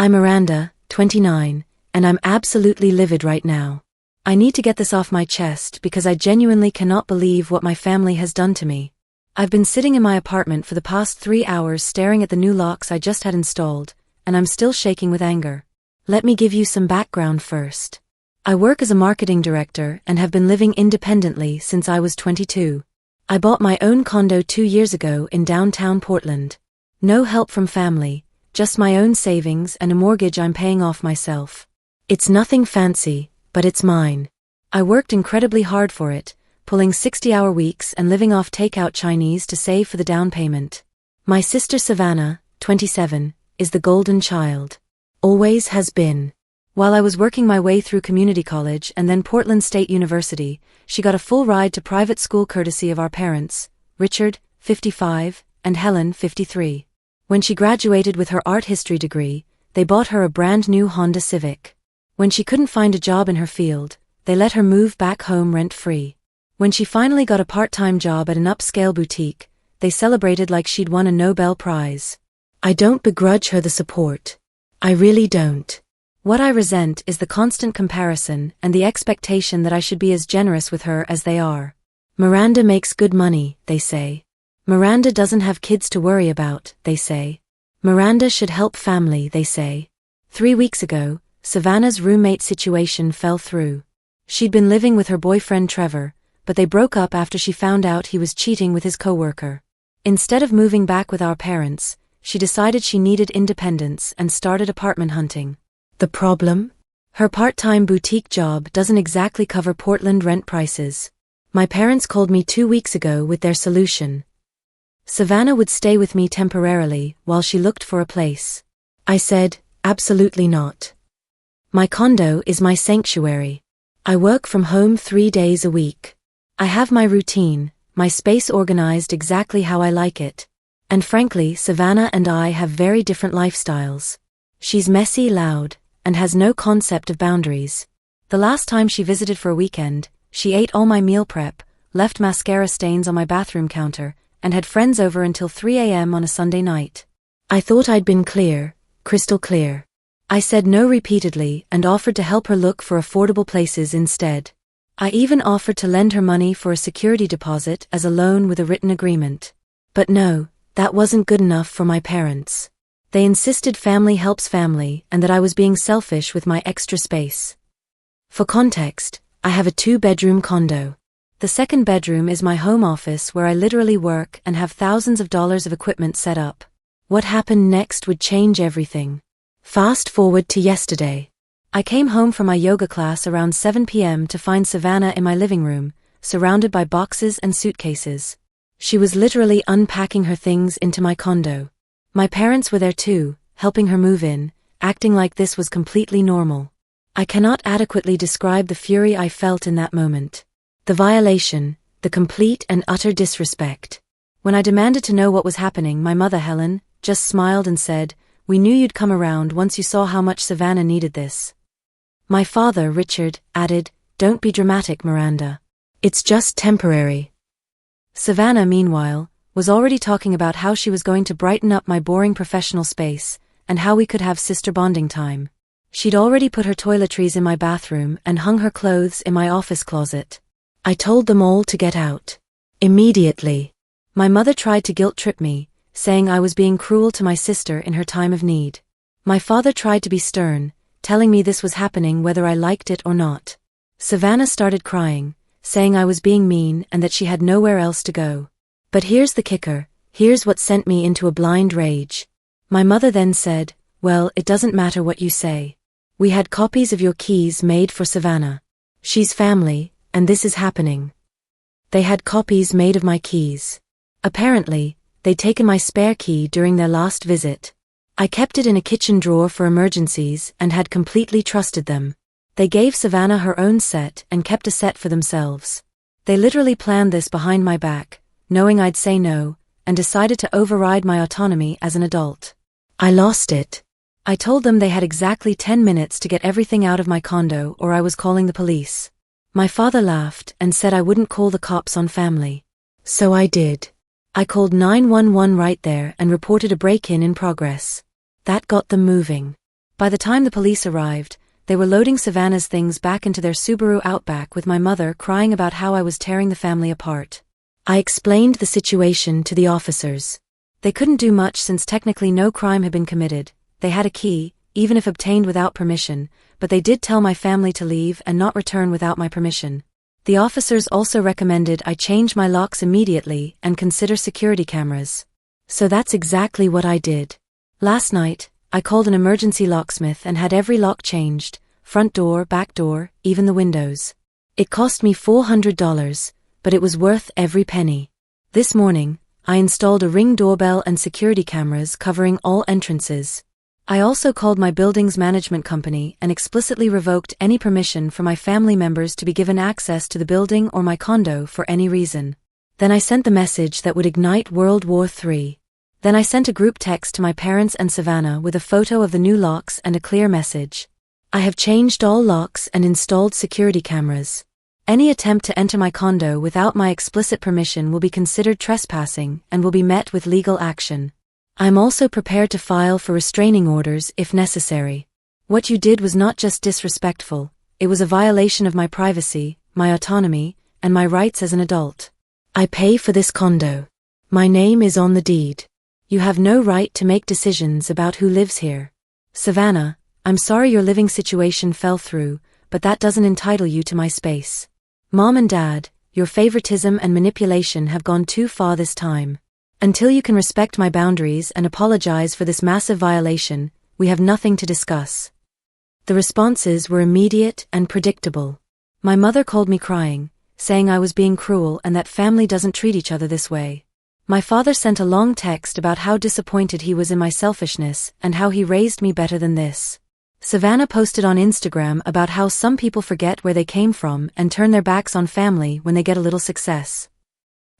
I'm Miranda, 29, and I'm absolutely livid right now. I need to get this off my chest because I genuinely cannot believe what my family has done to me. I've been sitting in my apartment for the past 3 hours staring at the new locks I just had installed, and I'm still shaking with anger. Let me give you some background first. I work as a marketing director and have been living independently since I was 22. I bought my own condo 2 years ago in downtown Portland. No help from family, just my own savings and a mortgage I'm paying off myself. It's nothing fancy, but it's mine. I worked incredibly hard for it, pulling 60-hour weeks and living off takeout Chinese to save for the down payment. My sister Savannah, 27, is the golden child. Always has been. While I was working my way through community college and then Portland State University, she got a full ride to private school courtesy of our parents, Richard, 55, and Helen, 53. When she graduated with her art history degree, they bought her a brand new Honda Civic. When she couldn't find a job in her field, they let her move back home rent-free. When she finally got a part-time job at an upscale boutique, they celebrated like she'd won a Nobel Prize. I don't begrudge her the support. I really don't. What I resent is the constant comparison and the expectation that I should be as generous with her as they are. Miranda makes good money, they say. Miranda doesn't have kids to worry about, they say. Miranda should help family, they say. 3 weeks ago, Savannah's roommate situation fell through. She'd been living with her boyfriend Trevor, but they broke up after she found out he was cheating with his coworker. Instead of moving back with our parents, she decided she needed independence and started apartment hunting. The problem? Her part-time boutique job doesn't exactly cover Portland rent prices. My parents called me 2 weeks ago with their solution. Savannah would stay with me temporarily while she looked for a place. I said, absolutely not. My condo is my sanctuary. I work from home 3 days a week. I have my routine, my space organized exactly how I like it. And frankly, Savannah and I have very different lifestyles. She's messy, loud, and has no concept of boundaries. The last time she visited for a weekend, she ate all my meal prep, left mascara stains on my bathroom counter, and had friends over until 3 a.m. on a Sunday night. I thought I'd been clear, crystal clear. I said no repeatedly and offered to help her look for affordable places instead. I even offered to lend her money for a security deposit as a loan with a written agreement. But no, that wasn't good enough for my parents. They insisted family helps family and that I was being selfish with my extra space. For context, I have a 2-bedroom condo. The second bedroom is my home office where I literally work and have thousands of dollars of equipment set up. What happened next would change everything. Fast forward to yesterday. I came home from my yoga class around 7 p.m. to find Savannah in my living room, surrounded by boxes and suitcases. She was literally unpacking her things into my condo. My parents were there too, helping her move in, acting like this was completely normal. I cannot adequately describe the fury I felt in that moment. The violation, the complete and utter disrespect. When I demanded to know what was happening, my mother Helen just smiled and said, "We knew you'd come around once you saw how much Savannah needed this." My father, Richard, added, "Don't be dramatic, Miranda. It's just temporary." Savannah, meanwhile, was already talking about how she was going to brighten up my boring professional space, and how we could have sister bonding time. She'd already put her toiletries in my bathroom and hung her clothes in my office closet. I told them all to get out. Immediately. My mother tried to guilt-trip me, saying I was being cruel to my sister in her time of need. My father tried to be stern, telling me this was happening whether I liked it or not. Savannah started crying, saying I was being mean and that she had nowhere else to go. But here's the kicker, here's what sent me into a blind rage. My mother then said, "Well, it doesn't matter what you say. We had copies of your keys made for Savannah. She's family, and this is happening." They had copies made of my keys. Apparently, they'd taken my spare key during their last visit. I kept it in a kitchen drawer for emergencies and had completely trusted them. They gave Savannah her own set and kept a set for themselves. They literally planned this behind my back, knowing I'd say no, and decided to override my autonomy as an adult. I lost it. I told them they had exactly 10 minutes to get everything out of my condo or I was calling the police. My father laughed and said I wouldn't call the cops on family. So I did. I called 911 right there and reported a break-in in progress. That got them moving. By the time the police arrived, they were loading Savannah's things back into their Subaru Outback with my mother crying about how I was tearing the family apart. I explained the situation to the officers. They couldn't do much since technically no crime had been committed. They had a key, even if obtained without permission, but they did tell my family to leave and not return without my permission. The officers also recommended I change my locks immediately and consider security cameras. So that's exactly what I did. Last night, I called an emergency locksmith and had every lock changed, front door, back door, even the windows. It cost me $400, but it was worth every penny. This morning, I installed a Ring doorbell and security cameras covering all entrances. I also called my building's management company and explicitly revoked any permission for my family members to be given access to the building or my condo for any reason. Then I sent the message that would ignite World War III. Then I sent a group text to my parents and Savannah with a photo of the new locks and a clear message. I have changed all locks and installed security cameras. Any attempt to enter my condo without my explicit permission will be considered trespassing and will be met with legal action. I am also prepared to file for restraining orders if necessary. What you did was not just disrespectful, it was a violation of my privacy, my autonomy, and my rights as an adult. I pay for this condo. My name is on the deed. You have no right to make decisions about who lives here. Savannah, I'm sorry your living situation fell through, but that doesn't entitle you to my space. Mom and Dad, your favoritism and manipulation have gone too far this time. Until you can respect my boundaries and apologize for this massive violation, we have nothing to discuss. The responses were immediate and predictable. My mother called me crying, saying I was being cruel and that family doesn't treat each other this way. My father sent a long text about how disappointed he was in my selfishness and how he raised me better than this. Savannah posted on Instagram about how some people forget where they came from and turn their backs on family when they get a little success.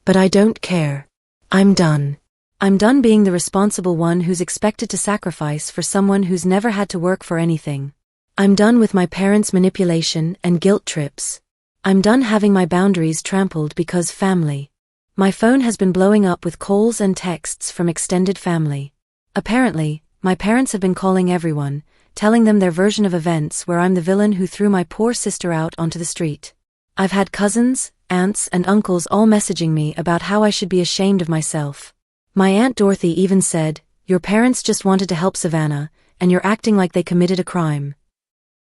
But I don't care. I'm done. I'm done being the responsible one who's expected to sacrifice for someone who's never had to work for anything. I'm done with my parents' manipulation and guilt trips. I'm done having my boundaries trampled because family. My phone has been blowing up with calls and texts from extended family. Apparently, my parents have been calling everyone, telling them their version of events where I'm the villain who threw my poor sister out onto the street. I've had cousins, aunts, and uncles all messaging me about how I should be ashamed of myself. My Aunt Dorothy even said, "Your parents just wanted to help Savannah, and you're acting like they committed a crime."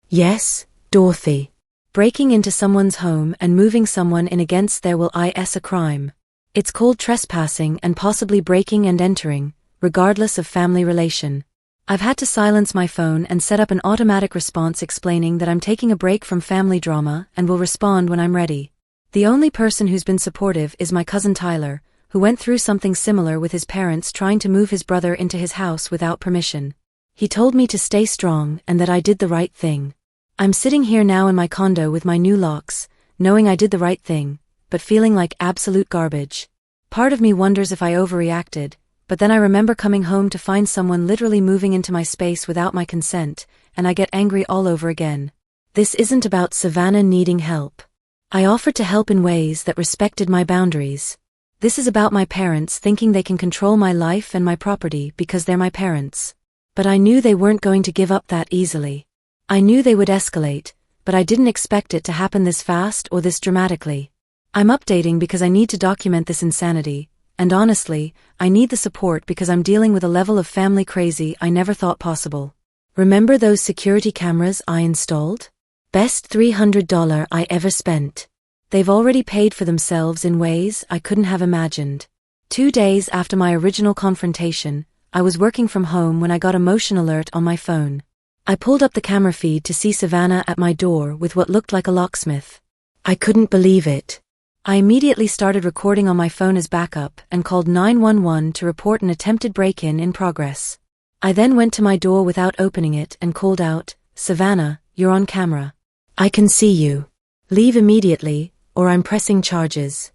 Yes, Dorothy. Breaking into someone's home and moving someone in against their will is a crime. It's called trespassing and possibly breaking and entering, regardless of family relation. I've had to silence my phone and set up an automatic response explaining that I'm taking a break from family drama and will respond when I'm ready. The only person who's been supportive is my cousin Tyler, who went through something similar with his parents trying to move his brother into his house without permission. He told me to stay strong and that I did the right thing. I'm sitting here now in my condo with my new locks, knowing I did the right thing, but feeling like absolute garbage. Part of me wonders if I overreacted, but then I remember coming home to find someone literally moving into my space without my consent, and I get angry all over again. This isn't about Savannah needing help. I offered to help in ways that respected my boundaries. This is about my parents thinking they can control my life and my property because they're my parents. But I knew they weren't going to give up that easily. I knew they would escalate, but I didn't expect it to happen this fast or this dramatically. I'm updating because I need to document this insanity, and honestly, I need the support because I'm dealing with a level of family crazy I never thought possible. Remember those security cameras I installed? Best $300 I ever spent. They've already paid for themselves in ways I couldn't have imagined. 2 days after my original confrontation, I was working from home when I got a motion alert on my phone. I pulled up the camera feed to see Savannah at my door with what looked like a locksmith. I couldn't believe it. I immediately started recording on my phone as backup and called 911 to report an attempted break-in in progress. I then went to my door without opening it and called out, "Savannah, you're on camera. I can see you. Leave immediately, or I'm pressing charges."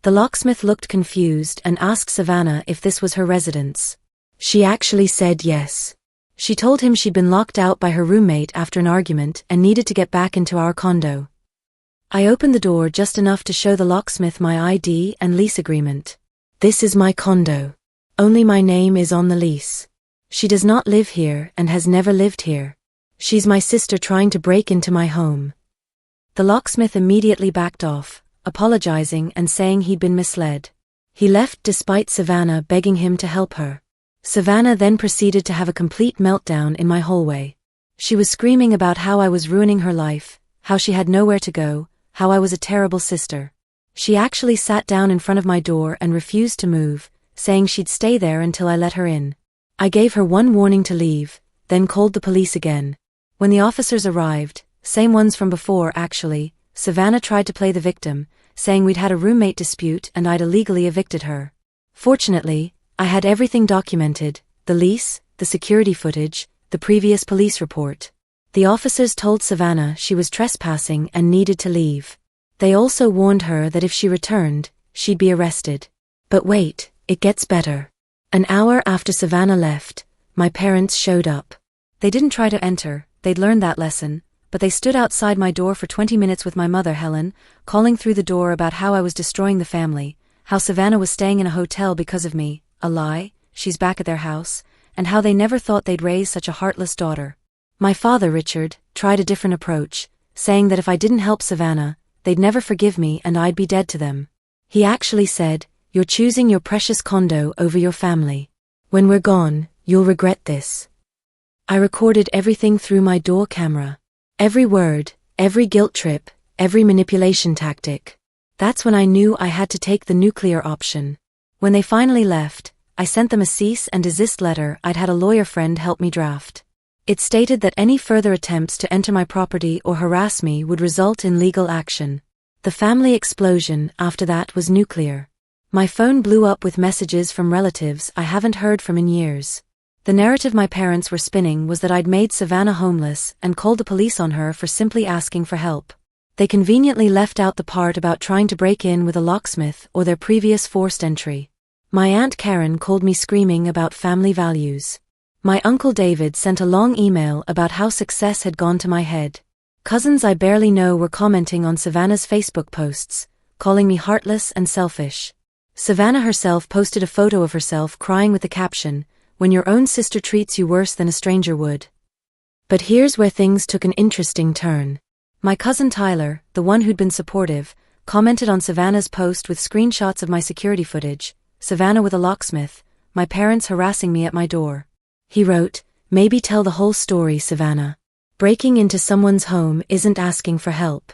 The locksmith looked confused and asked Savannah if this was her residence. She actually said yes. She told him she'd been locked out by her roommate after an argument and needed to get back into our condo. I opened the door just enough to show the locksmith my ID and lease agreement. "This is my condo. Only my name is on the lease. She does not live here and has never lived here. She's my sister trying to break into my home." The locksmith immediately backed off, apologizing and saying he'd been misled. He left despite Savannah begging him to help her. Savannah then proceeded to have a complete meltdown in my hallway. She was screaming about how I was ruining her life, how she had nowhere to go, how I was a terrible sister. She actually sat down in front of my door and refused to move, saying she'd stay there until I let her in. I gave her one warning to leave, then called the police again. When the officers arrived, same ones from before actually, Savannah tried to play the victim, saying we'd had a roommate dispute and I'd illegally evicted her. Fortunately, I had everything documented, the lease, the security footage, the previous police report. The officers told Savannah she was trespassing and needed to leave. They also warned her that if she returned, she'd be arrested. But wait, it gets better. An hour after Savannah left, my parents showed up. They didn't try to enter, they'd learned that lesson, but they stood outside my door for 20 minutes with my mother Helen, calling through the door about how I was destroying the family, how Savannah was staying in a hotel because of me, a lie, she's back at their house, and how they never thought they'd raise such a heartless daughter. My father, Richard, tried a different approach, saying that if I didn't help Savannah, they'd never forgive me and I'd be dead to them. He actually said, "You're choosing your precious condo over your family. When we're gone, you'll regret this." I recorded everything through my door camera. Every word, every guilt trip, every manipulation tactic. That's when I knew I had to take the nuclear option. When they finally left, I sent them a cease and desist letter I'd had a lawyer friend help me draft. It stated that any further attempts to enter my property or harass me would result in legal action. The family explosion after that was nuclear. My phone blew up with messages from relatives I haven't heard from in years. The narrative my parents were spinning was that I'd made Savannah homeless and called the police on her for simply asking for help. They conveniently left out the part about trying to break in with a locksmith or their previous forced entry. My Aunt Karen called me screaming about family values. My Uncle David sent a long email about how success had gone to my head. Cousins I barely know were commenting on Savannah's Facebook posts, calling me heartless and selfish. Savannah herself posted a photo of herself crying with the caption, "When your own sister treats you worse than a stranger would." But here's where things took an interesting turn. My cousin Tyler, the one who'd been supportive, commented on Savannah's post with screenshots of my security footage, Savannah with a locksmith, my parents harassing me at my door. He wrote, "Maybe tell the whole story, Savannah. Breaking into someone's home isn't asking for help."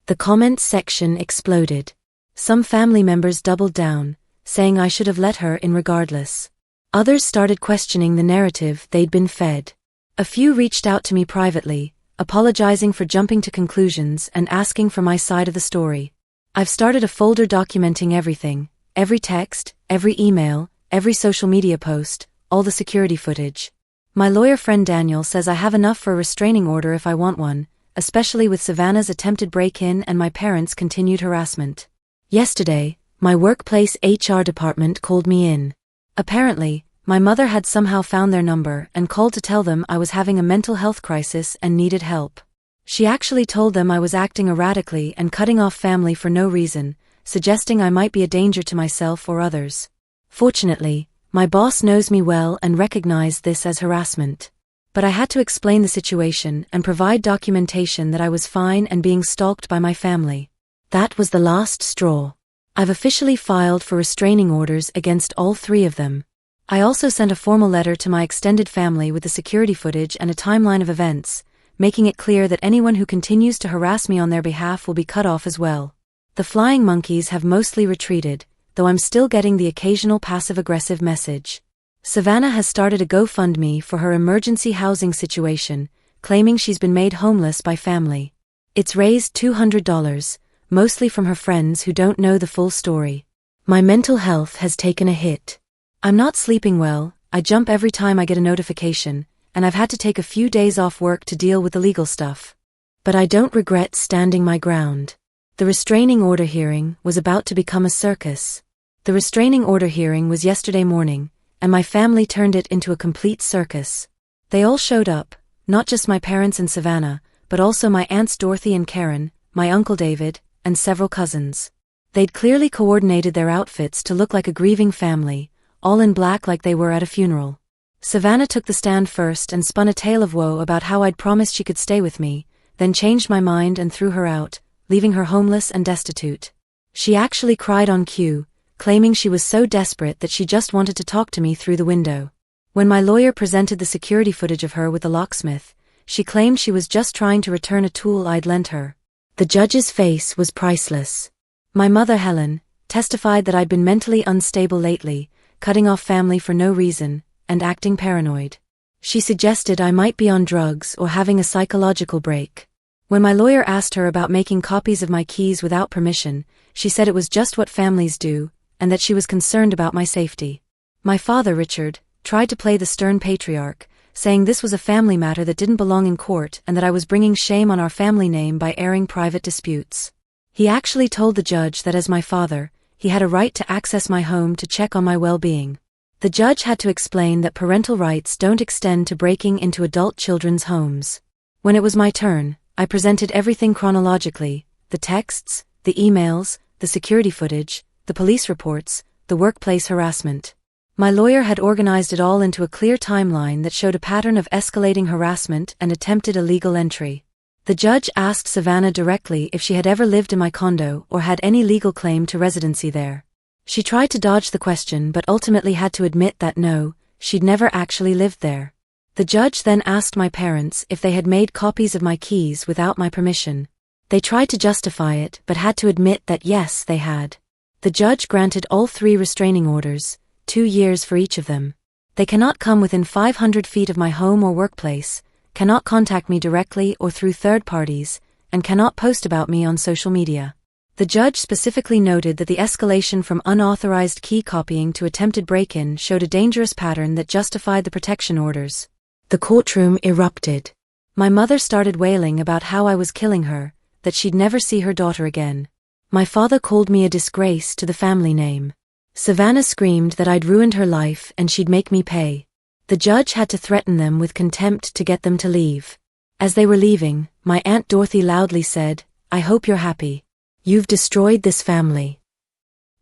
The comment section exploded. Some family members doubled down, saying I should have let her in regardless. Others started questioning the narrative they'd been fed. A few reached out to me privately, apologizing for jumping to conclusions and asking for my side of the story. I've started a folder documenting everything, every text, every email, every social media post, all the security footage. My lawyer friend Daniel says I have enough for a restraining order if I want one, especially with Savannah's attempted break-in and my parents' continued harassment. Yesterday, my workplace HR department called me in. Apparently, my mother had somehow found their number and called to tell them I was having a mental health crisis and needed help. She actually told them I was acting erratically and cutting off family for no reason, suggesting I might be a danger to myself or others. Fortunately, my boss knows me well and recognized this as harassment. But I had to explain the situation and provide documentation that I was fine and being stalked by my family. That was the last straw. I've officially filed for restraining orders against all three of them. I also sent a formal letter to my extended family with the security footage and a timeline of events, making it clear that anyone who continues to harass me on their behalf will be cut off as well. The flying monkeys have mostly retreated, though I'm still getting the occasional passive-aggressive message. Savannah has started a GoFundMe for her emergency housing situation, claiming she's been made homeless by family. It's raised $200, mostly from her friends who don't know the full story. My mental health has taken a hit. I'm not sleeping well, I jump every time I get a notification, and I've had to take a few days off work to deal with the legal stuff. But I don't regret standing my ground. The restraining order hearing was about to become a circus. The restraining order hearing was yesterday morning, and my family turned it into a complete circus. They all showed up, not just my parents and Savannah, but also my aunts Dorothy and Karen, my uncle David, and several cousins. They'd clearly coordinated their outfits to look like a grieving family, all in black like they were at a funeral. Savannah took the stand first and spun a tale of woe about how I'd promised she could stay with me, then changed my mind and threw her out, leaving her homeless and destitute. She actually cried on cue, claiming she was so desperate that she just wanted to talk to me through the window. When my lawyer presented the security footage of her with the locksmith, she claimed she was just trying to return a tool I'd lent her. The judge's face was priceless. My mother, Helen, testified that I'd been mentally unstable lately, cutting off family for no reason, and acting paranoid. She suggested I might be on drugs or having a psychological break. When my lawyer asked her about making copies of my keys without permission, she said it was just what families do, and that she was concerned about my safety. My father, Richard, tried to play the stern patriarch, saying this was a family matter that didn't belong in court and that I was bringing shame on our family name by airing private disputes. He actually told the judge that as my father, he had a right to access my home to check on my well-being. The judge had to explain that parental rights don't extend to breaking into adult children's homes. When it was my turn, I presented everything chronologically: the texts, the emails, the security footage, the police reports, the workplace harassment. My lawyer had organized it all into a clear timeline that showed a pattern of escalating harassment and attempted illegal entry. The judge asked Savannah directly if she had ever lived in my condo or had any legal claim to residency there. She tried to dodge the question but ultimately had to admit that no, she'd never actually lived there. The judge then asked my parents if they had made copies of my keys without my permission. They tried to justify it but had to admit that yes, they had. The judge granted all 3 restraining orders, 2 years for each of them. They cannot come within 500 feet of my home or workplace, cannot contact me directly or through third parties, and cannot post about me on social media. The judge specifically noted that the escalation from unauthorized key copying to attempted break-in showed a dangerous pattern that justified the protection orders. The courtroom erupted. My mother started wailing about how I was killing her, that she'd never see her daughter again. My father called me a disgrace to the family name. Savannah screamed that I'd ruined her life and she'd make me pay. The judge had to threaten them with contempt to get them to leave. As they were leaving, my Aunt Dorothy loudly said, "I hope you're happy. You've destroyed this family."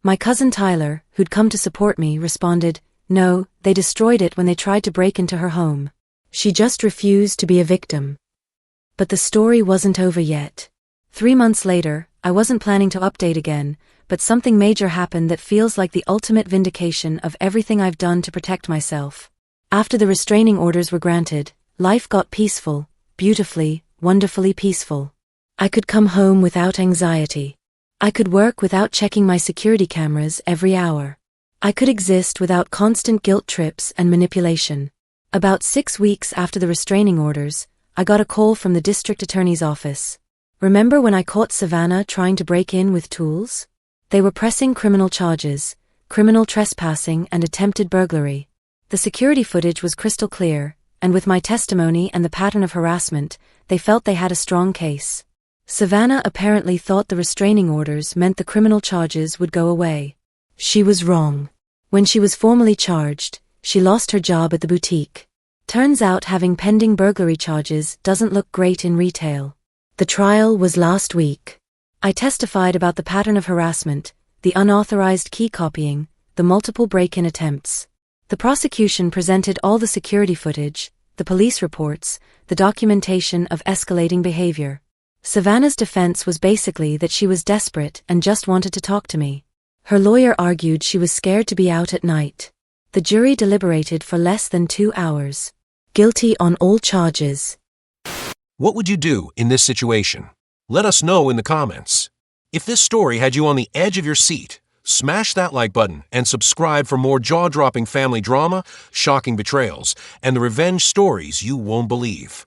My cousin Tyler, who'd come to support me, responded, "No, they destroyed it when they tried to break into her home. She just refused to be a victim." But the story wasn't over yet. 3 months later, I wasn't planning to update again, but something major happened that feels like the ultimate vindication of everything I've done to protect myself. After the restraining orders were granted, life got peaceful, beautifully, wonderfully peaceful. I could come home without anxiety. I could work without checking my security cameras every hour. I could exist without constant guilt trips and manipulation. About 6 weeks after the restraining orders, I got a call from the district attorney's office. "Remember when I caught Savannah trying to break in with tools?" They were pressing criminal charges, criminal trespassing and attempted burglary. The security footage was crystal clear, and with my testimony and the pattern of harassment, they felt they had a strong case. Savannah apparently thought the restraining orders meant the criminal charges would go away. She was wrong. When she was formally charged, she lost her job at the boutique. Turns out having pending burglary charges doesn't look great in retail. The trial was last week. I testified about the pattern of harassment, the unauthorized key copying, the multiple break-in attempts. The prosecution presented all the security footage, the police reports, the documentation of escalating behavior. Savannah's defense was basically that she was desperate and just wanted to talk to me. Her lawyer argued she was scared to be out at night. The jury deliberated for less than 2 hours. Guilty on all charges. What would you do in this situation? Let us know in the comments. If this story had you on the edge of your seat, smash that like button and subscribe for more jaw-dropping family drama, shocking betrayals, and the revenge stories you won't believe.